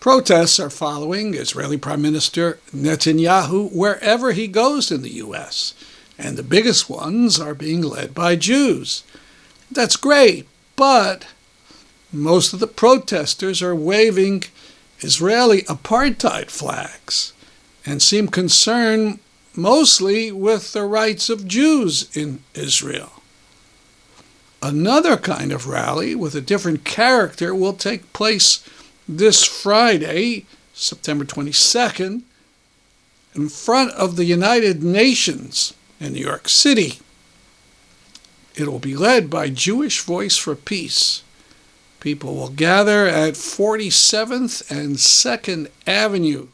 Protests are following Israeli Prime Minister Netanyahu wherever he goes in the U.S., and the biggest ones are being led by Jews. That's great, but most of the protesters are waving Israeli apartheid flags and seem concerned mostly with the rights of Jews in Israel. Another kind of rally with a different character will take place this Friday, September 22nd, in front of the United Nations in New York City. It will be led by Jewish Voice for Peace. People will gather at 47th and 2nd Avenue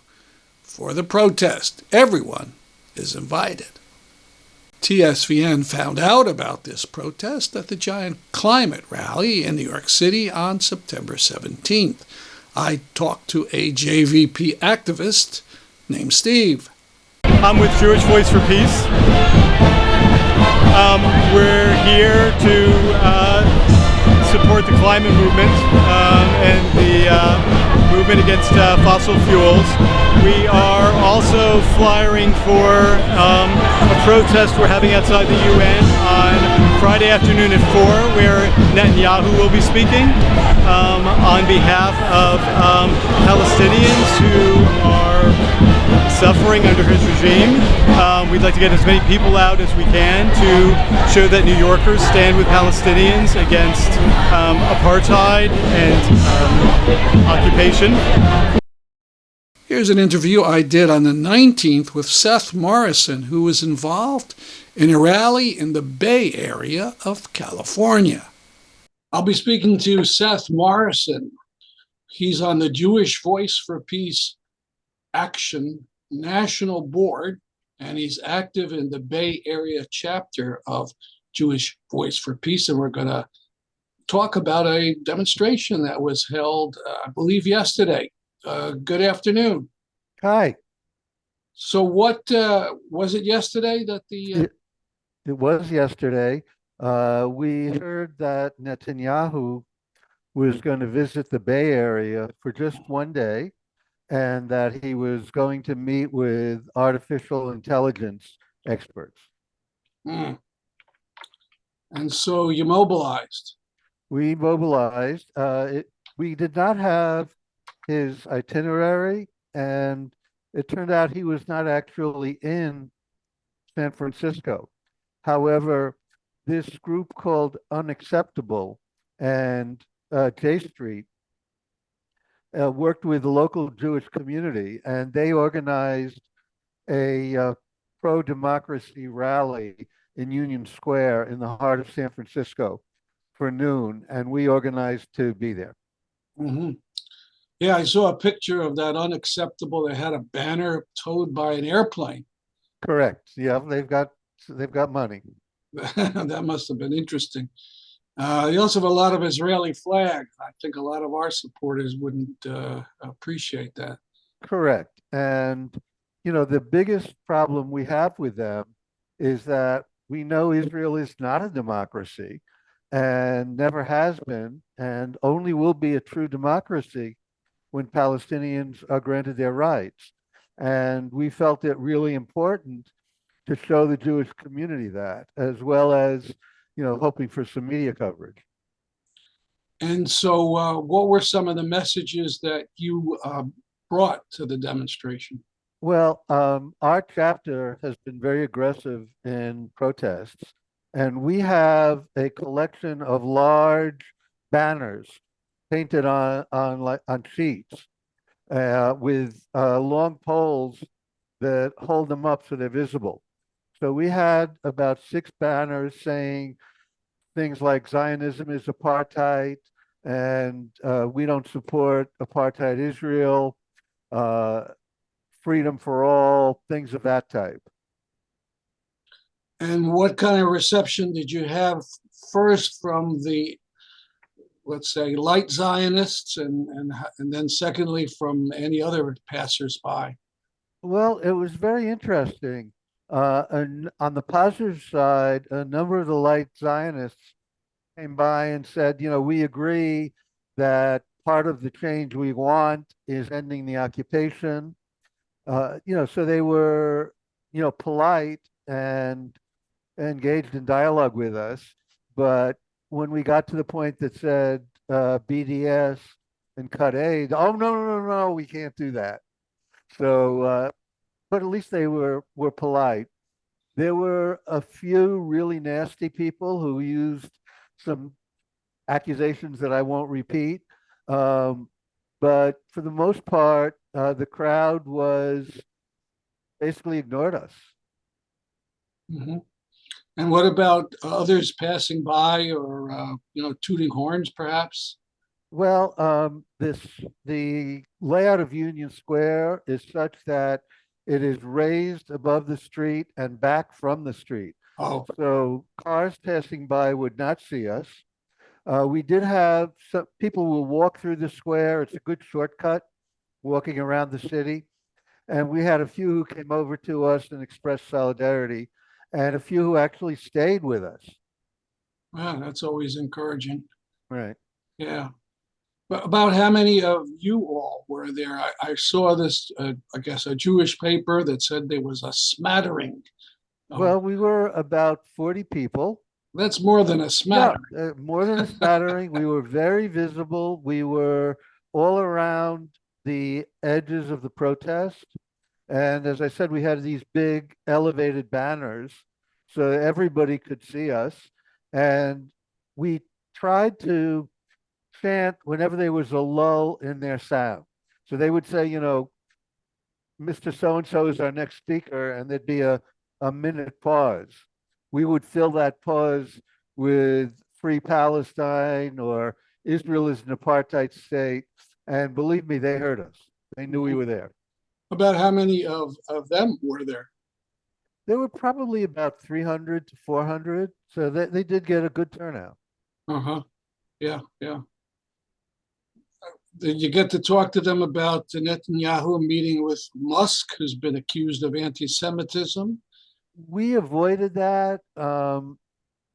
for the protest. Everyone is invited. TSVN found out about this protest at the giant climate rally in New York City on September 17th. I talked to a JVP activist named Steve. I'm with Jewish Voice for Peace. We're here to support the climate movement and the movement against fossil fuels. We are also flyering for a protest we're having outside the UN on Friday afternoon at 4, where Netanyahu will be speaking on behalf of Palestinians who are suffering under his regime. We'd like to get as many people out as we can to show that New Yorkers stand with Palestinians against apartheid and occupation. Here's an interview I did on the 19th with Seth Morrison, who was involved in a rally in the Bay Area of California. I'll be speaking to Seth Morrison. He's on the Jewish Voice for Peace Action National Board, and he's active in the Bay Area chapter of Jewish Voice for Peace. And we're going to talk about a demonstration that was held, I believe, yesterday. Good afternoon. Hi. So what was it yesterday that the... It was yesterday. We heard that Netanyahu was going to visit the Bay Area for just one day, and that he was going to meet with artificial intelligence experts. And so you mobilized. We mobilized. We did not have his itinerary, and it turned out he was not actually in San Francisco. However, this group called Unacceptable and J Street worked with the local Jewish community, and they organized a pro-democracy rally in Union Square in the heart of San Francisco for noon, and we organized to be there. Mm-hmm. Yeah, I saw a picture of that Unacceptable. They had a banner towed by an airplane. Correct. Yeah, they've got money. That must have been interesting. They also have a lot of Israeli flags. I think a lot of our supporters wouldn't appreciate that. Correct. And, the biggest problem we have with them is that we know Israel is not a democracy and never has been, and only will be a true democracy when Palestinians are granted their rights. And we felt it really important to show the Jewish community that, as well as hoping for some media coverage. And so what were some of the messages that you brought to the demonstration? Well, our chapter has been very aggressive in protests, and we have a collection of large banners painted on sheets with long poles that hold them up so they're visible. So we had about 6 banners saying things like Zionism is apartheid, and we don't support apartheid Israel, freedom for all, things of that type. And what kind of reception did you have first from the, let's say, light Zionists, and then secondly from any other passersby? Well, it was very interesting. And on the positive side, a number of the light Zionists came by and said, we agree that part of the change we want is ending the occupation. So they were, polite and engaged in dialogue with us. But when we got to the point that said BDS and cut aid, oh, no, no, no, no, we can't do that. So, but at least they were polite. There were a few really nasty people who used some accusations that I won't repeat. But for the most part, the crowd was basically ignored us. Hmm. And what about others passing by or, tooting horns, perhaps? Well, the layout of Union Square is such that it is raised above the street and back from the street. Oh, So cars passing by would not see us. We did have some people will walk through the square. It's a good shortcut walking around the city. And we had a few who came over to us and expressed solidarity, and a few who actually stayed with us. yeah, that's always encouraging. Right. Yeah. But about how many of you all were there? I saw this, I guess, a Jewish paper that said there was a smattering. Well, we were about 40 people. That's more than a Yeah, smattering. more than a smattering. We were very visible. We were all around the edges of the protest. And as I said, we had these big elevated banners so everybody could see us. And we tried to chant whenever there was a lull in their sound. So they would say, Mr. So-and-so is our next speaker, and there'd be a minute pause. We would fill that pause with Free Palestine or Israel is an apartheid state. And believe me, they heard us. They knew we were there. About how many of them were there? There were probably about 300 to 400. So they did get a good turnout. Uh-huh. Yeah, yeah. Did you get to talk to them about Netanyahu meeting with Musk, who's been accused of anti-Semitism? We avoided that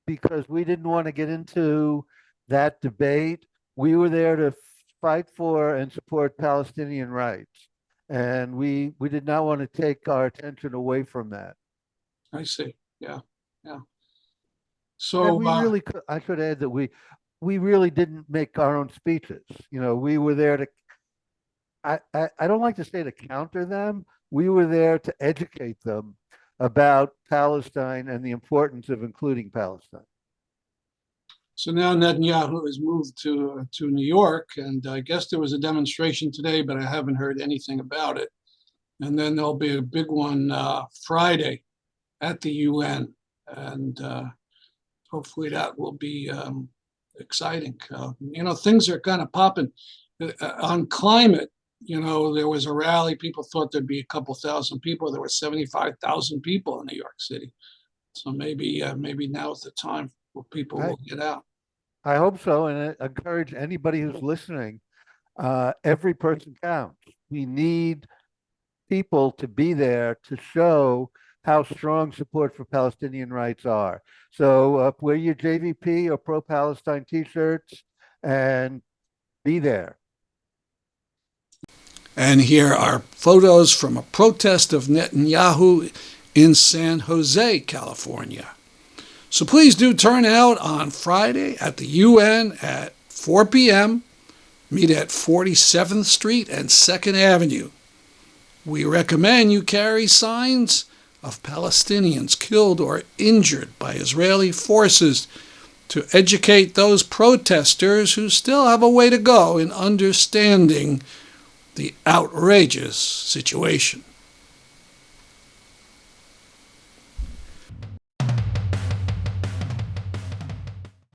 because we didn't want to get into that debate. We were there to fight for and support Palestinian rights. And we did not want to take our attention away from that. I see. Yeah, yeah. And So, we really I should add that we really didn't make our own speeches. We were there to, I don't like to say to counter them. We were there to educate them about Palestine and the importance of including Palestine. so now Netanyahu has moved to New York, and I guess there was a demonstration today, but I haven't heard anything about it. And then there'll be a big one Friday at the UN, and hopefully that will be exciting. Things are kind of popping on climate. There was a rally. People thought there'd be a couple thousand people. There were 75,000 people in New York City. So maybe now's the time where people will get out. I hope so, and I encourage anybody who's listening. Every person counts. We need people to be there to show how strong support for Palestinian rights are. So wear your JVP or pro-Palestine T-shirts and be there. And here are photos from a protest of Netanyahu in San Jose, California. So please do turn out on Friday at the UN at 4 p.m. Meet at 47th Street and 2nd Avenue. We recommend you carry signs of Palestinians killed or injured by Israeli forces to educate those protesters who still have a way to go in understanding the outrageous situation.